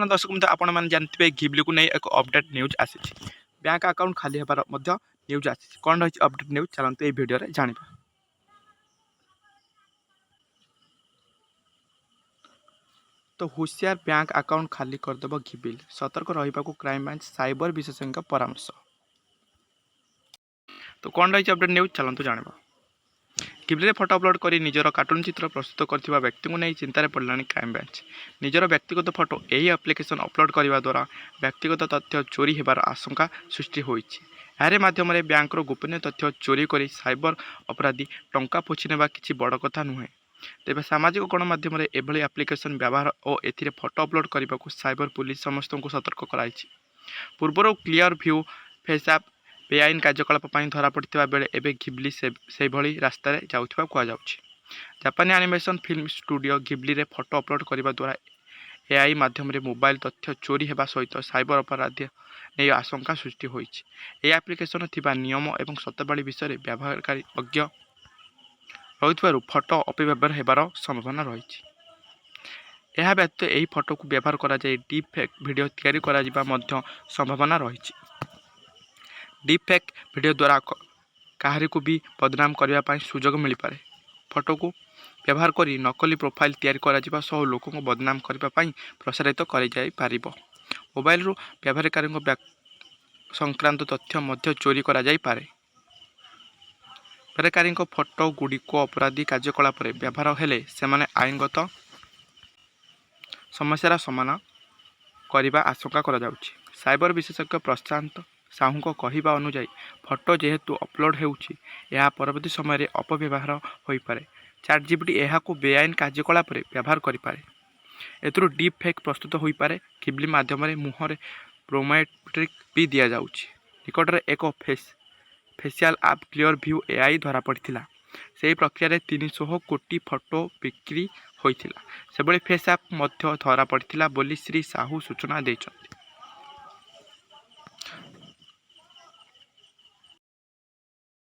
दर्शक मित्र आपण मैंने जानते घिबली को नहीं एक अपडेट न्यूज आसी बैंक अकाउंट खाली होबार न्यूज आसी कौन रही अपडेट न्यूज चलते ये वीडियो रे जानिबा। तो हुशियार बैंक अकाउंट खाली करदेव घिबिल सतर्क रहा क्राइम ब्रांच साइबर विशेषज्ञ परामर्श। तो कौन रही अपडेट न्यूज चलते जानिबा। घिबली फोटो अपलोड कर निजर कार्टून चित्र प्रस्तुत कर व्यक्ति को नहीं चिंतार पड़ा क्राइम ब्रांच। निजर व्यक्तिगत फोटो यही एप्लिकेशन अपलोड करने द्वारा व्यक्तिगत तथ्य चोरी होबार आशंका सृष्टि होती। यार माध्यम बैंकर गोपनीय तथ्य चोरी कर साइबर अपराधी टंका पोछि नेबा किछि बड़ कथा नुहे। तेज सामाजिक गणमाध्यम एभली एप्लिकेशन व्यवहार और ए फोटो अपलोड करने को साइबर पुलिस समस्त को सतर्क कराई। पूर्वर क्लियर व्यू फेसआप बेआईन कार्यकलाप धरा पड़ा बेले एवं घिबली से भली रास्तार जाऊा कहुच्छी। जापानी एनिमेशन फिल्म स्टूडियो घिबली रे फोटो अपलोड करने द्वारा एआई माध्यम मोबाइल तथ्य चोरी होगा सहित साइबर अपराध नहीं आशंका सृष्टि होती। यह एप्लिकेशन थिबा नियम और सत्यवाड़ी विषय में व्यवहारकारी अज्ञ रही फोटो अपव्यवहार होबार संभावना रही। यह व्यतीत यही फोटो को व्यवहार करा जाए डीप फेक वीडियो तैयारी करा मध्य संभावना रही। डीप फेक वीडियो द्वारा काहारी को भी बदनाम करने सुजोग मिल पारे। फोटो को व्यवहार कर नकली प्रोफाइल तैयारी करा सह लोक बदनाम करने प्रसारित कर मोबाइल व्यवहारकारी संक्रांत तथ्य मध्य चोरी करा जाई पारे। व्यवहारकारी फोटो गुड़िक अपराधी कार्यकलाप व्यवहार हेले सेमाने आईनगत समस्यार सामना करने आशंका करा जाउछि। साइबर विशेषज्ञ प्रशांत साहू कहवा अनुसार फोटो जेहेतु अपलोड होउछि यह परवर्ती समय अपव्यवहार हो पारे। चैटजीपीटी यह बेआईन कार्यकलाप व्यवहार करें। एथुरु डीप फेक प्रस्तुत हो पारे। घिबली माध्यम मुहर प्रोमेट्रिक भी दि जाउछि। निकटरे एक फेसियाल आप क्लियर व्यू एआई धरा पड़ा से प्रक्रिया 300 कोटी फोटो बिक्री होता से फेस आप धरा पड़ा बोली श्री साहू सूचना देते।